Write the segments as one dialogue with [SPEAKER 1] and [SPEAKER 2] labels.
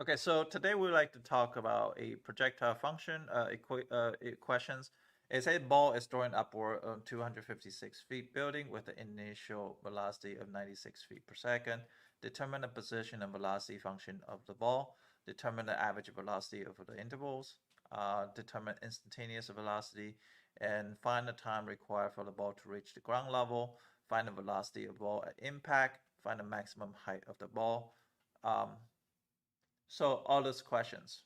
[SPEAKER 1] Okay, so today we would like to talk about a projectile function equations. It says ball is throwing upward on 256 feet building with an initial velocity of 96 feet per second. Determine the position and velocity function of the ball. Determine the average velocity over the intervals. Determine instantaneous velocity and find the time required for the ball to reach the ground level. Find the velocity of the ball at impact. Find the maximum height of the ball. Um, so all those questions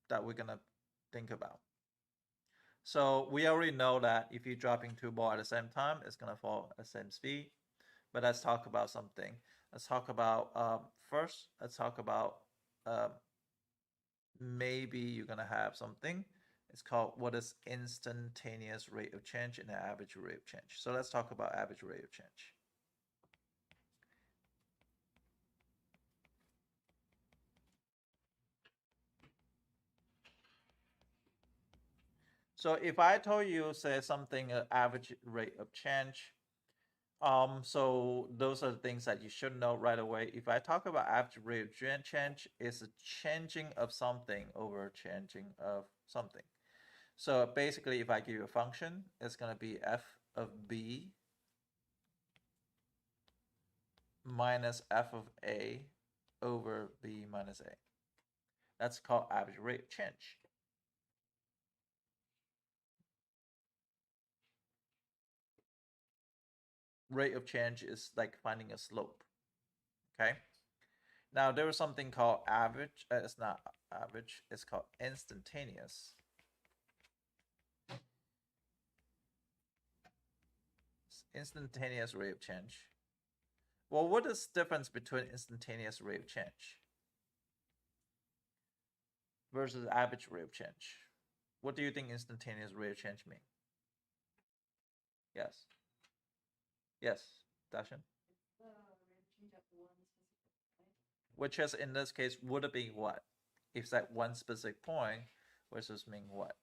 [SPEAKER 1] that we're gonna think about. So we already know that if you're dropping two balls at the same time, it's gonna fall at the same speed. But let's talk about something. Let's talk about first. Let's talk about uh, maybe you're gonna have something. It's called what is instantaneous rate of change and the average rate of change. So let's talk about average rate of change. So if I told you, say something average rate of change, so those are the things that you should know right away. If I talk about average rate of change, it's a changing of something over changing of something. So basically, if I give you a function, it's going to be f of b minus f of a over b minus a. That's called average rate of change. Rate of change is like finding a slope. Okay. Now there is something called average. It's not average. It's called instantaneous. Instantaneous rate of change. Well, what is the difference between instantaneous rate of change versus average rate of change? What do you think instantaneous rate of change mean? Yes. Yes, Dashan. Which is in this case would it be what? If it's at one specific point versus mean what?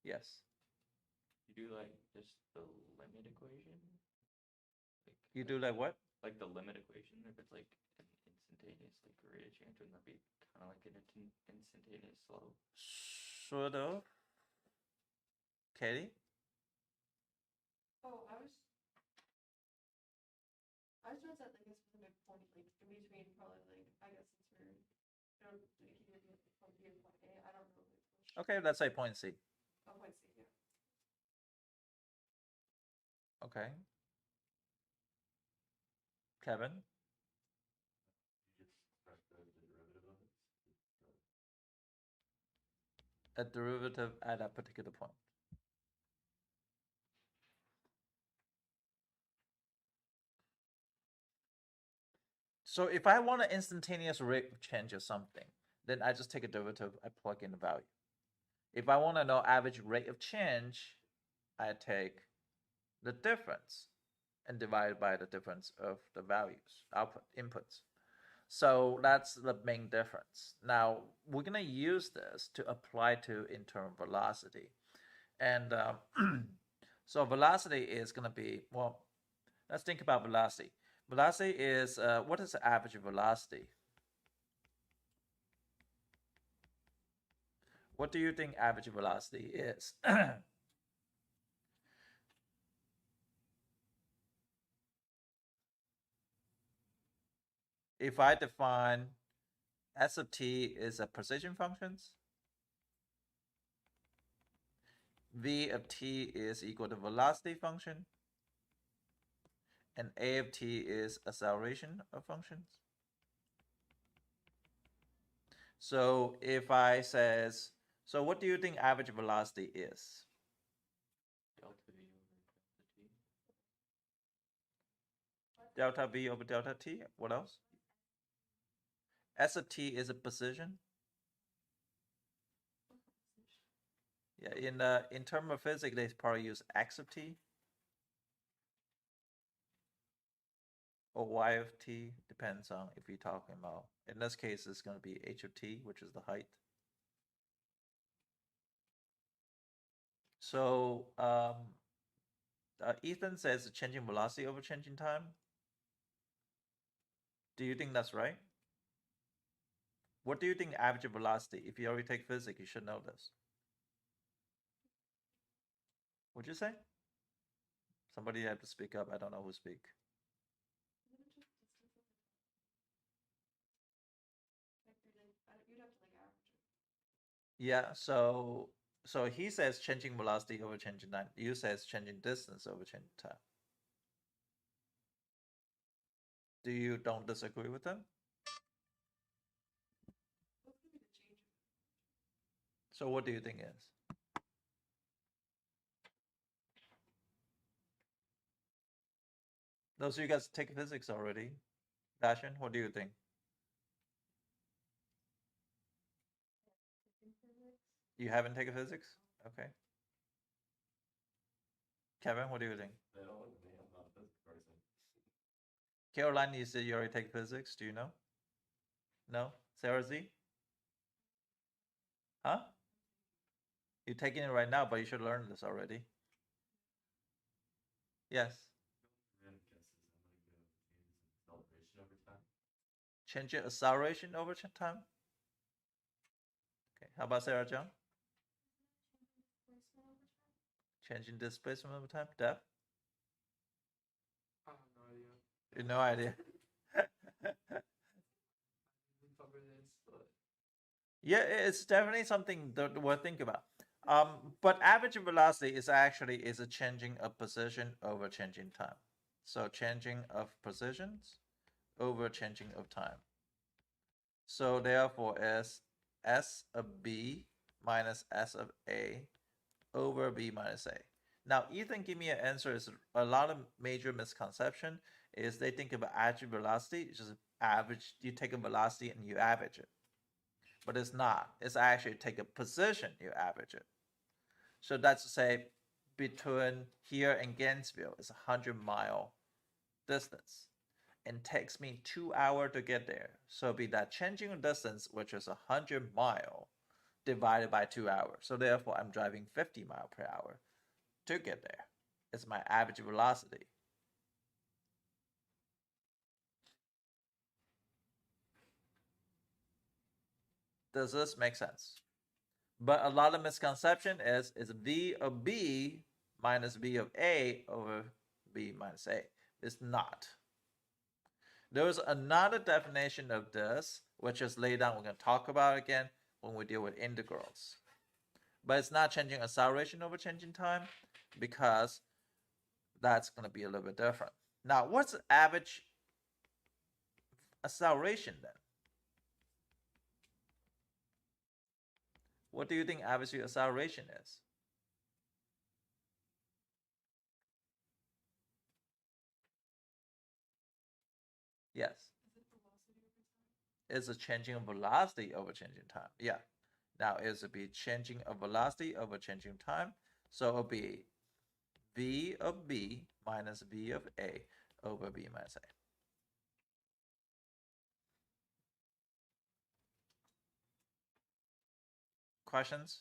[SPEAKER 1] Yes.
[SPEAKER 2] You do like just the limit equation?
[SPEAKER 1] You do like what?
[SPEAKER 2] Like the limit equation, if it's like an instantaneous like rate of change, wouldn't that be kind of like an instantaneous slope?
[SPEAKER 1] Sort of. Katie?
[SPEAKER 3] Oh, I was trying to set like a specific point, like in between, probably like I guess since we're like you did like point B and point A, I don't know like which.
[SPEAKER 1] Okay, let's say point C.
[SPEAKER 3] Oh, point C, yeah.
[SPEAKER 1] Okay. Kevin? A derivative at a particular point. So if I want an instantaneous rate of change of something, then I just take a derivative, I plug in the value. If I want to know average rate of change, I take the difference and divide by the difference of the values, output, inputs. So that's the main difference. Now we're gonna use this to apply to internal velocity. And so velocity is gonna be, well, let's think about velocity. Velocity is, what is the average velocity? What do you think average velocity is? If I define S of t is a precision functions, V of t is equal to velocity function, and A of t is acceleration of functions. So if I says, so what do you think average velocity is?
[SPEAKER 2] Delta V over delta t.
[SPEAKER 1] Delta V over delta t. What else? S of t is a position. Yeah, in terms of physics, they probably use x of t or y of t, depends on if you're talking about. In this case, it's going to be h of t, which is the height. So Ethan says changing velocity over changing time. Do you think that's right? What do you think average velocity? If you already take physics, you should know this. What'd you say? Somebody had to speak up. I don't know who speak.
[SPEAKER 3] Isn't it just distance over time? Like, you'd have to like average it.
[SPEAKER 1] Yeah, so he says changing velocity over changing time. You says changing distance over changing time. Do you don't disagree with him?
[SPEAKER 3] What's gonna be the change of it?
[SPEAKER 1] So what do you think is? Those of you guys take physics already. Dashin, what do you think? You haven't taken physics? Okay. Kevin, what do you think?
[SPEAKER 4] I don't look at me, I'm not a physics person.
[SPEAKER 1] Caroline, you said you already take physics. Do you know? No? Sarah Z? Huh? You're taking it right now, but you should learn this already. Yes.
[SPEAKER 4] Random guesses, I'm gonna go changes in acceleration over time.
[SPEAKER 1] Change your acceleration over time? Okay. How about Sarah John? Changing displacement over time? Def?
[SPEAKER 2] I have no idea.
[SPEAKER 1] No idea.
[SPEAKER 2] We cover this, but
[SPEAKER 1] Yeah, it's definitely something that worth thinking about. But average velocity is actually is a changing of position over changing time. So changing of positions over changing of time. So therefore, is S of B minus S of A over B minus A. Now, Ethan, give me an answer. Is a lot of major misconception is they think about average velocity, it's just average. You take a velocity and you average it, but it's not. It's actually take a position, you average it. So that's to say, between here and Gainesville is 100-mile distance, and takes me 2 hours to get there. So be that changing distance, which is 100-mile, divided by 2 hours. So therefore, I'm driving 50 miles per hour to get there. It's my average velocity. Does this make sense? But a lot of misconception is V of B minus V of A over B minus A. It's not. There's another definition of this, which is laid down. We're going to talk about again when we deal with integrals. But it's not changing acceleration over changing time because that's going to be a little bit different. Now, what's average acceleration then? What do you think average acceleration is? Yes.
[SPEAKER 3] Is it velocity over time?
[SPEAKER 1] It's a changing of velocity over changing time. Yeah. Now it's a be changing of velocity over changing time. So it'll be V of B minus V of A over B minus A. Questions?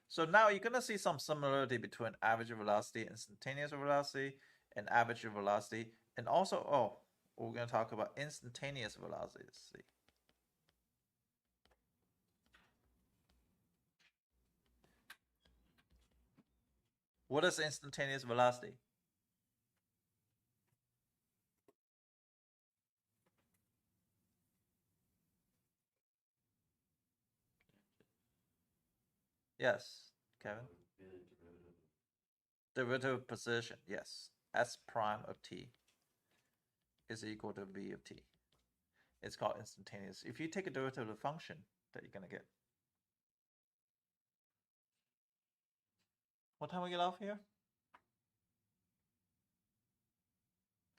[SPEAKER 1] So now you're gonna see some similarity between average velocity, instantaneous velocity, and average velocity, and also we're gonna talk about instantaneous velocity. Let's see. What is instantaneous velocity? Yes, Kevin.
[SPEAKER 4] The derivative
[SPEAKER 1] Derivative position, yes. S prime of t is equal to v of t. It's called instantaneous. If you take a derivative of the function that you're gonna get. What time we get off here?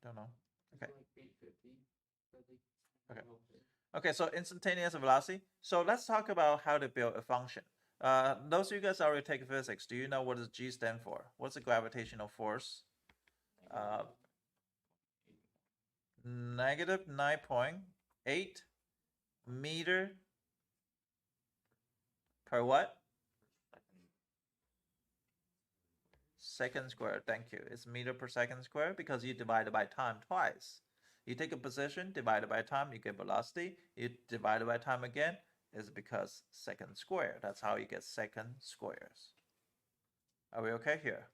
[SPEAKER 1] Don't know. Okay.
[SPEAKER 2] like 8:50.
[SPEAKER 1] Okay. Okay, so instantaneous velocity. So let's talk about how to build a function. Those of you guys already take physics. Do you know what does G stand for? What's the gravitational force? Negative 9.8 meter per what? Second square. Thank you. It's meter per second square because you divide it by time twice. You take a position divided by time, you get velocity. You divide it by time again, is because second square. That's how you get second squares. Are we okay here?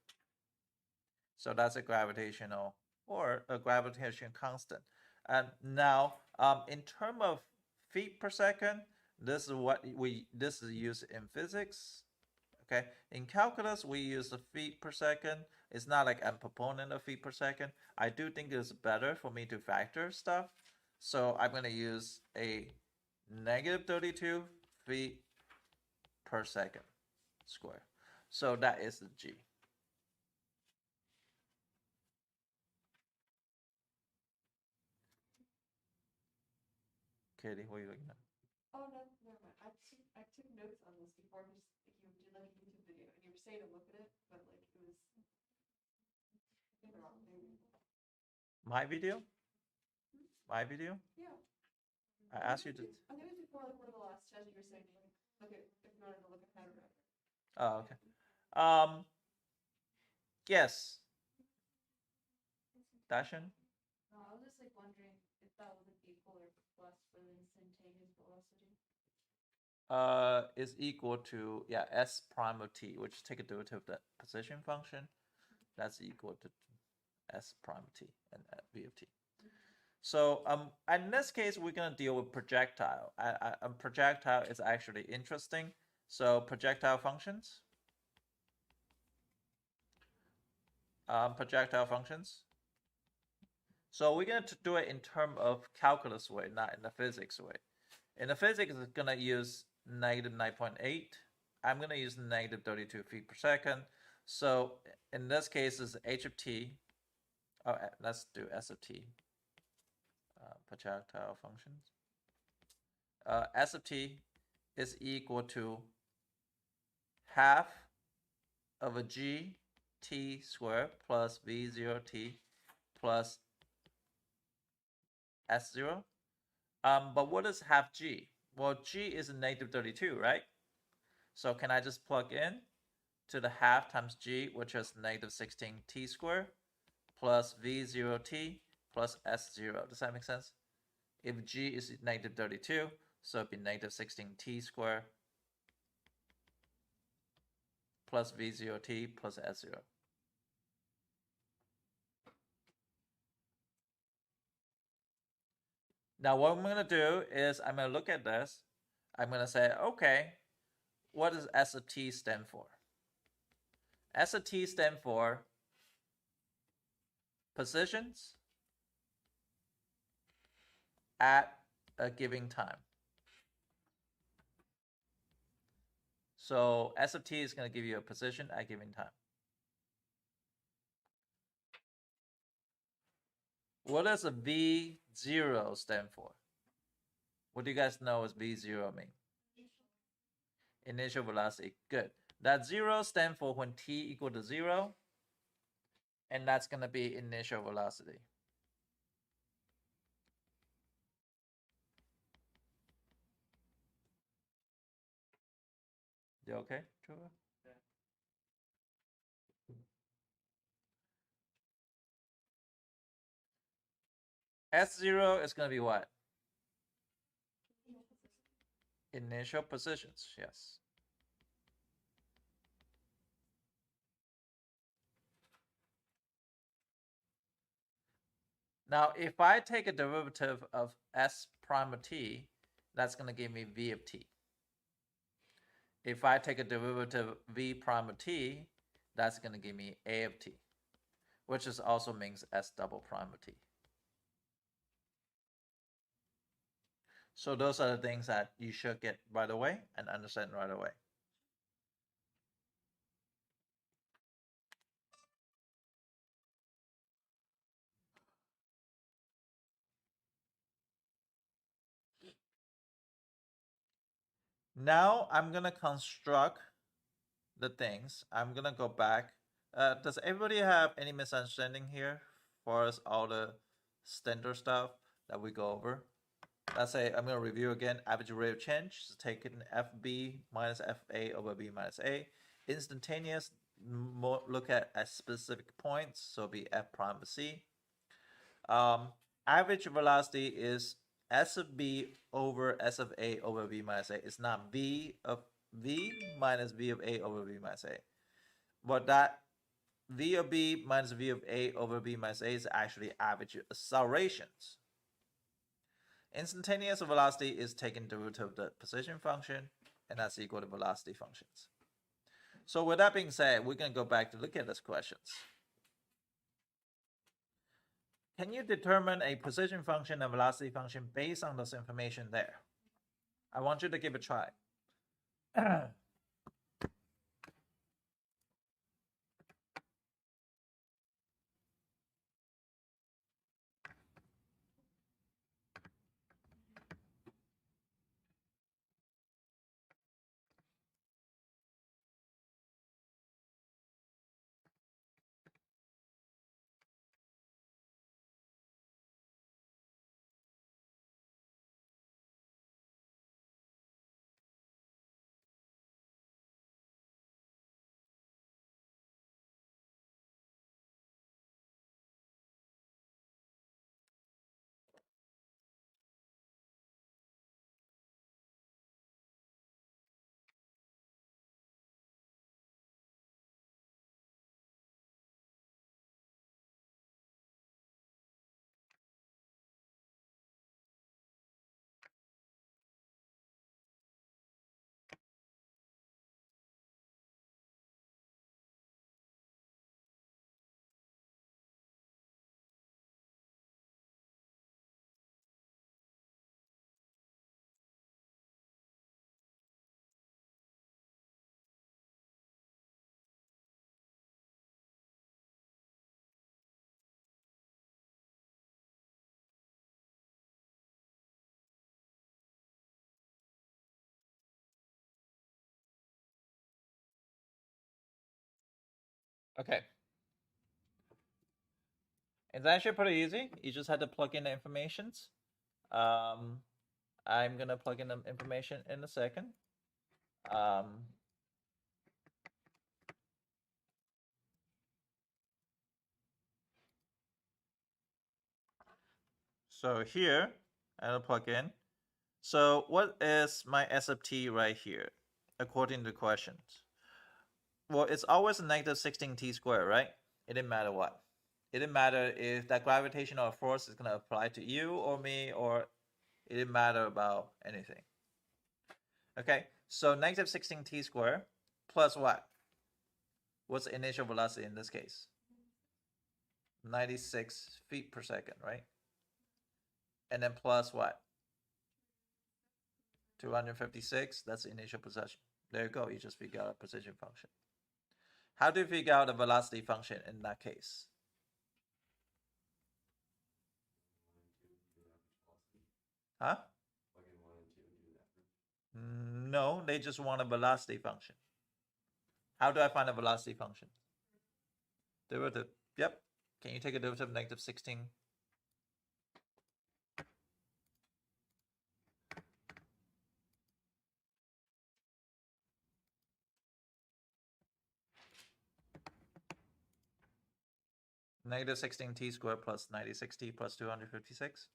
[SPEAKER 1] So that's a gravitational or a gravitation constant. And now, in terms of feet per second, this is used in physics. Okay, in calculus we use the feet per second. It's not like I'm a proponent of feet per second. I do think it's better for me to factor stuff. So I'm going to use a negative 32 feet per second square. So that is the G. Katie, what are you looking at?
[SPEAKER 3] Oh, no, never mind. I took notes on this before, just like you did like a YouTube video, and you were saying to look at it, but like it was in the wrong thing.
[SPEAKER 1] My video? My video?
[SPEAKER 3] Yeah.
[SPEAKER 1] I asked you to.
[SPEAKER 3] I think it was before like one of the last tests you were saying like look at if you wanted to look ahead or whatever.
[SPEAKER 1] Oh, okay. Yes. Dashin?
[SPEAKER 5] No, I was just like wondering if that wasn't equal or plus for the instantaneous velocity.
[SPEAKER 1] Is equal to, yeah, s prime of t, which take a derivative of the position function. That's equal to s prime of t and v of t. So in this case, we're gonna deal with projectile. Projectile is actually interesting. So projectile functions. Projectile functions. So we're gonna do it in terms of calculus way, not in the physics way. In the physics, it's gonna use negative 9.8. I'm gonna use negative 32 feet per second. So in this case, is h of t. Oh, let's do s of t. Projectile functions. S of t is equal to half of a g t squared plus v0 t plus s0. But what is half g? Well, g is negative 32, right? So can I just plug in to the half times g, which is negative 16 t squared plus v0 t plus s0. Does that make sense? If g is negative 32, so it'd be negative 16 t squared plus v0 t plus s0. Now what I'm going to do is I'm going to look at this. I'm going to say, okay, what does S of t stand for? S of t stand for positions at a given time. So S of t is going to give you a position at a given time. What does a V0 stand for? What do you guys know as V0 mean? Initial velocity. Good. That 0 stands for when t equal to 0. And that's going to be initial velocity. You okay, Trevor? S0 is going to be what? Initial positions, yes. Now, if I take a derivative of s prime of t, that's going to give me v of t. If I take a derivative of v prime of t, that's going to give me a of t, which is also means s double prime of t. So those are the things that you should get right away and understand right away. Now I'm going to construct the things. I'm going to go back. Does everybody have any misunderstanding here for us all the standard stuff that we go over? Let's say I'm going to review again. Average rate of change is taken FB minus FA over B minus A. Instantaneous, look at specific points, so be F prime of C. average velocity is S of B over S of A over V minus A. It's not V of V minus V of A over V minus A. But that V of B minus V of A over V minus A is actually average accelerations. Instantaneous velocity is taking derivative of the position function, and that's equal to velocity functions. So with that being said, we're going to go back to look at these questions. Can you determine a position function and velocity function based on this information there? I want you to give it a try. Okay. It's actually pretty easy. You just had to plug in the informations. I'm gonna plug in the information in a second. So here, I'll plug in. So what is my S of t right here, according to the questions? Well, it's always a negative 16t squared, right? It didn't matter what. It didn't matter if that gravitational force is going to apply to you or me, or it didn't matter about anything. Okay, so negative 16t squared plus what? What's the initial velocity in this case? 96 feet per second, right? And then plus what? 256, that's the initial position. There you go, you just figure out a position function. How do you figure out a velocity function in that case? Huh? No, they just want a velocity function. How do I find a velocity function? Derivative. Yep. Can you take a derivative of negative 16? Negative 16t squared plus 96t plus 256.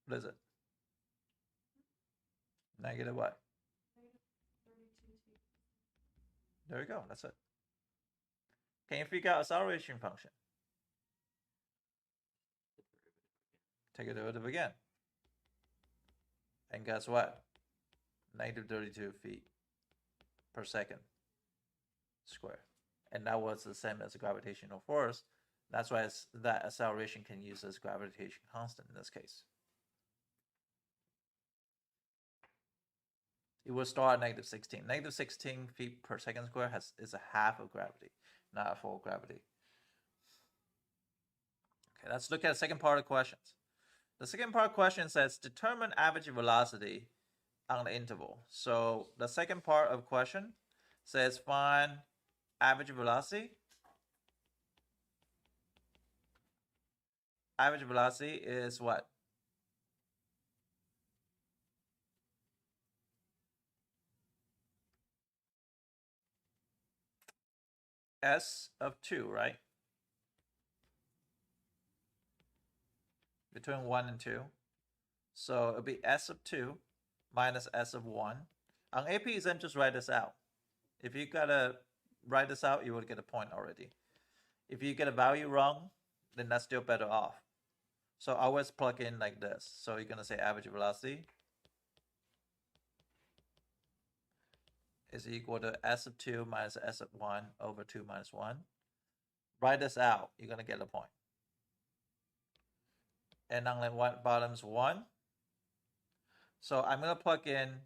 [SPEAKER 1] What is it? Negative what? There you go. That's it. Can you figure out acceleration function? Take a derivative again. And guess what? Negative 32 feet per second square. And that was the same as the gravitational force. That's why that acceleration can use as gravitation constant in this case. It will start at negative 16. Negative 16 feet per second square is a half of gravity, not a full gravity. Okay, let's look at the second part of the questions. The second part of the question says determine average velocity on the interval. So the second part of the question says find average velocity. Average velocity is what? s of 2, right? Between 1 and 2. So it'll be s of 2 minus s of 1. On AP exam, just write this out. If you gotta write this out, you will get a point already. If you get a value wrong, then that's still better off. So I always plug in like this. So you're gonna say average velocity is equal to s of 2 minus s of 1 over 2 minus 1. Write this out, you're gonna get a point. And on the bottom's 1. So I'm gonna plug in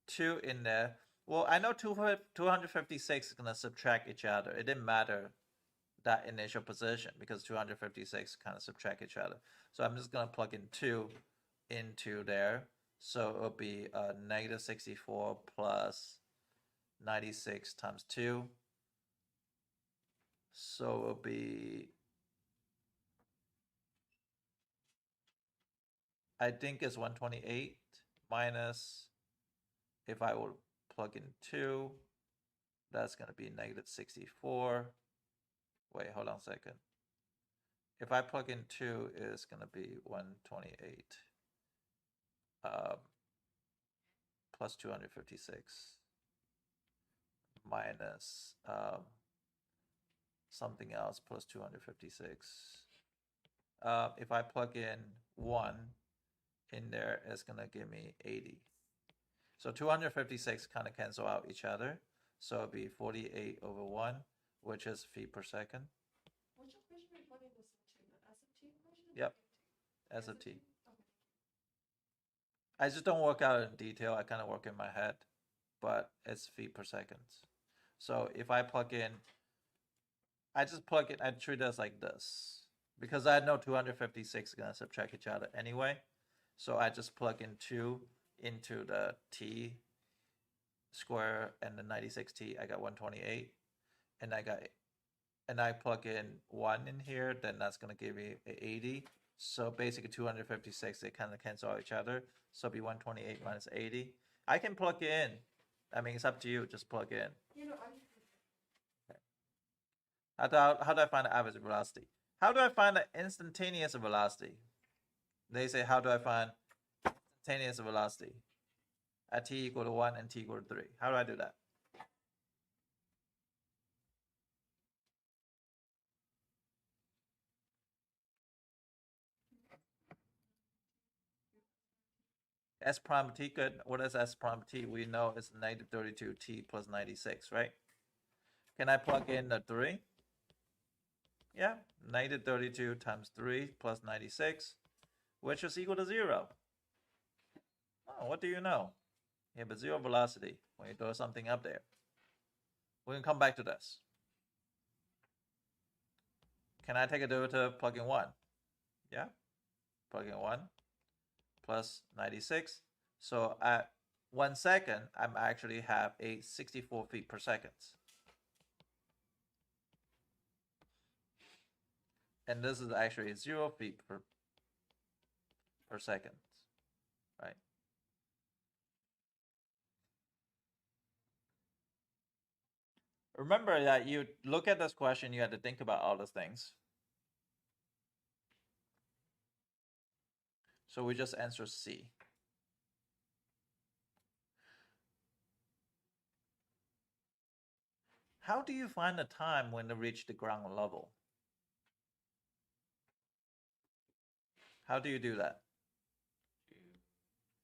[SPEAKER 1] 2 in there. Well, I know 256 is gonna subtract each other. It didn't matter that initial position because 256 kind of subtract each other. So I'm just gonna plug in 2 into there. So it'll be negative 64 plus 96 times 2. So it'll be, I think it's 128 minus, if I will plug in 2, that's going to be negative 64. Wait, hold on a second. If I plug in 2, it's going to be 128 plus 256 minus something else plus 256. If I plug in 1 in there, it's going to give me 80. So 256 kind of cancel out each other. So it'll be 48 over 1, which is feet per second.
[SPEAKER 3] Which equation are you plugging this into? The S of t equation?
[SPEAKER 1] Yep. S of t.
[SPEAKER 3] Okay.
[SPEAKER 1] I just don't work out in detail. I kind of work in my head, but it's feet per second. So if I plug in, I just plug it, I treat it as like this. Because I know 256 is going to subtract each other anyway. So I just plug in 2 into the t square and the 96t. I got 128. And I plug in 1 in here, then that's going to give me 80. So basically 256, they kind of cancel out each other. So it'll be 128 minus 80. I can plug in. I mean, it's up to you. Just plug in.
[SPEAKER 3] You know,
[SPEAKER 1] How do I find the average velocity? How do I find the instantaneous velocity? They say, how do I find instantaneous velocity at t equal to 1 and t equal to 3? How do I do that? S prime t, good. What is S prime t? We know it's negative 32t plus 96, right? Can I plug in the 3? Yeah, negative 32 times 3 plus 96, which is equal to 0. Oh, what do you know? You have a 0 velocity when you throw something up there. We can come back to this. Can I take a derivative, plug in 1? Yeah, plug in 1 plus 96. So at 1 second, I'm actually have a 64 feet per second. And this is actually 0 feet per second, right? Remember that you look at this question, you have to think about all those things. So we just answer C. How do you find the time when they reach the ground level? How do you do that?
[SPEAKER 2] You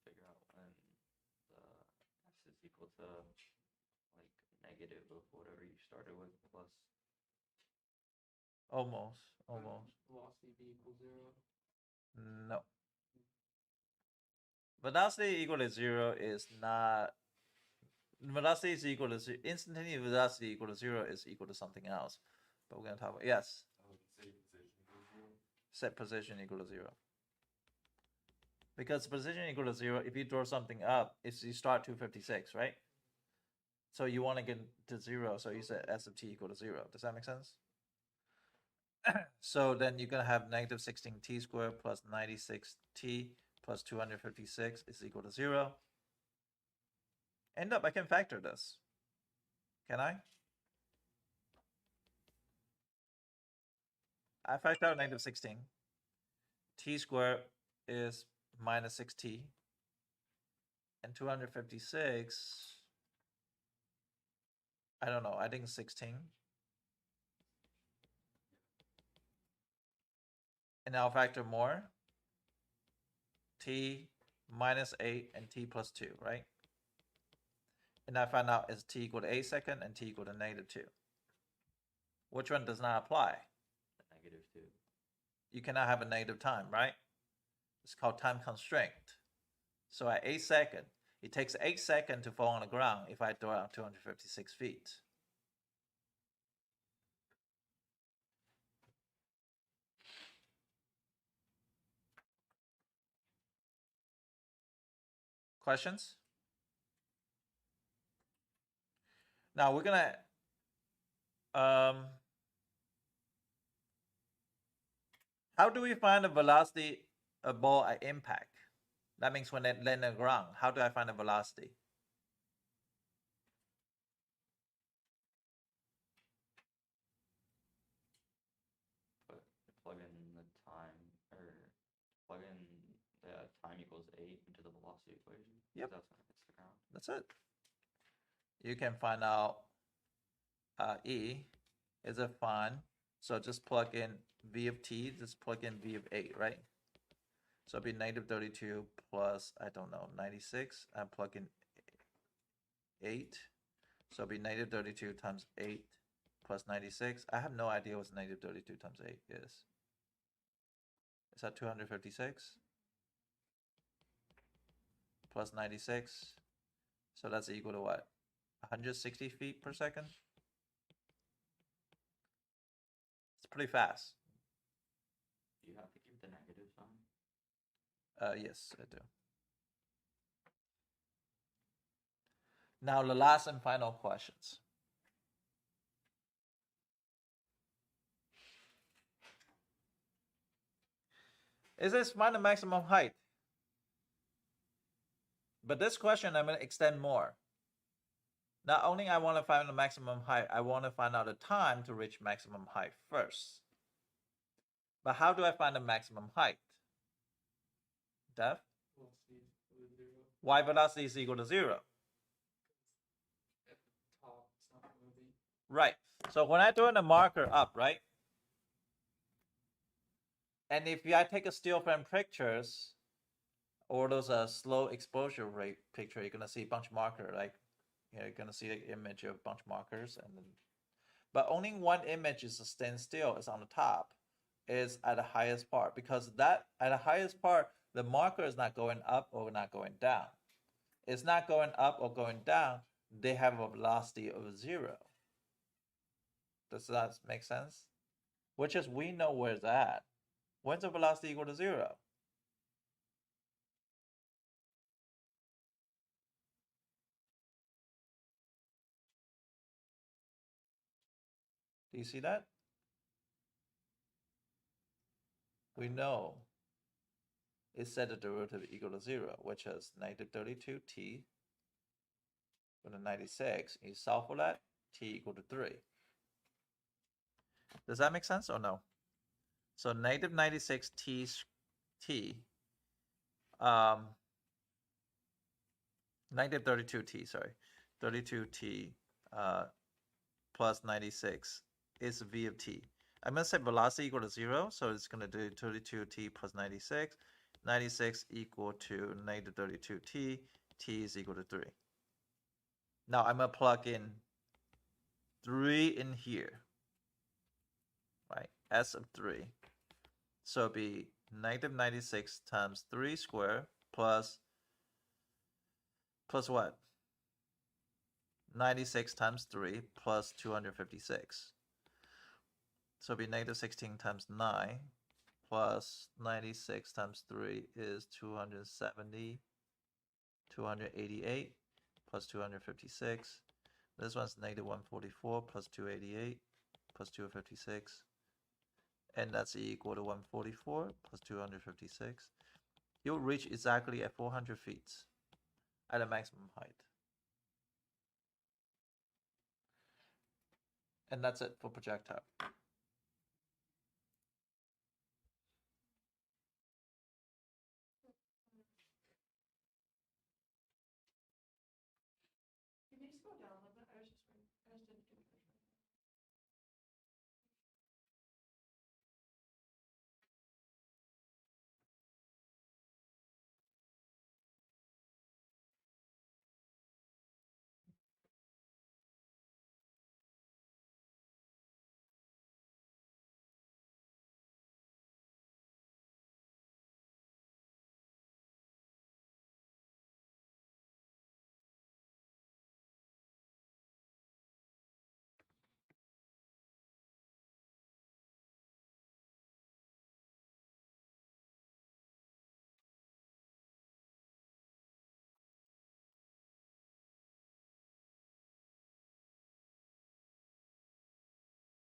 [SPEAKER 2] figure out when the s is equal to like negative of whatever you started with plus
[SPEAKER 1] Almost.
[SPEAKER 2] velocity b equals 0.
[SPEAKER 1] No. Velocity equal to 0 is not. Velocity is equal to 0. Instantaneous velocity equal to 0 is equal to something else. But we're going to talk about, yes. Set position equal to 0. Because position equal to 0, if you throw something up, it's you start 256, right? So you want to get to 0, so you set S of t equal to 0. Does that make sense? So then you're going to have negative 16t squared plus 96t plus 256 is equal to 0. End up, I can factor this. Can I? I factor out negative 16. T squared is minus 6t. And 256, I don't know, I think 16. And I'll factor more. T minus 8 and t plus 2, right? And I find out is t equal to 8 seconds and t equal to negative 2. Which one does not apply?
[SPEAKER 2] The -2.
[SPEAKER 1] You cannot have a negative time, right? It's called time constraint. So at 8 seconds, it takes 8 seconds to fall on the ground if I throw out 256 feet. Questions? Now we're gonna how do we find the velocity of ball at impact? That means when it land on the ground. How do I find the velocity?
[SPEAKER 2] Plug in the time, or plug in the time equals 8 into the velocity equation.
[SPEAKER 1] Yep.
[SPEAKER 2] That's when it hits the ground.
[SPEAKER 1] That's it. You can find out E is a fun. So just plug in V of t, just plug in V of 8, right? So it'd be negative 32 plus, I don't know, 96. And plug in 8. So it'd be negative 32 times 8 plus 96. I have no idea what negative 32 times 8 is. Is that 256? Plus 96. So that's equal to what? 160 feet per second? It's pretty fast.
[SPEAKER 2] Do you have to keep the negative sign?
[SPEAKER 1] Yes, I do. Now the last and final questions. It says find the maximum height. But this question I'm going to extend more. Not only I want to find the maximum height, I want to find out the time to reach maximum height first. But how do I find the maximum height? Dev? Y velocity is equal to 0.
[SPEAKER 4] At the top, it's not moving.
[SPEAKER 1] Right. So when I throw in the marker up, right? And if I take a still frame pictures, or those slow exposure rate picture, you're gonna see a bunch of marker, like you're gonna see the image of a bunch of markers, and then, but only one image is stand still, is on the top, is at the highest part, because that at the highest part, the marker is not going up or not going down. It's not going up or going down. They have a velocity of 0. Does that make sense? Which is we know where it's at. When's the velocity equal to 0? Do you see that? We know it's set the derivative equal to 0, which is negative 32t with a 96. You solve for that, t equal to 3. Does that make sense or no? So negative 96 negative 32t, sorry, 32t plus 96 is v of t. I'm going to say velocity equal to 0, so it's going to do 32t plus 96. 96 equal to negative 32t, t is equal to 3. Now I'm going to plug in 3 in here, right? S of 3. So it'll be negative 96 times 3 squared plus what? 96 times 3 plus 256. So it'll be negative 16 times 9 plus 96 times 3 is 270, 288 plus 256. This one's negative 144 plus 288 plus 256. And that's equal to 144 plus 256. You'll reach exactly at 400 feet at a maximum height. And that's it for projectile.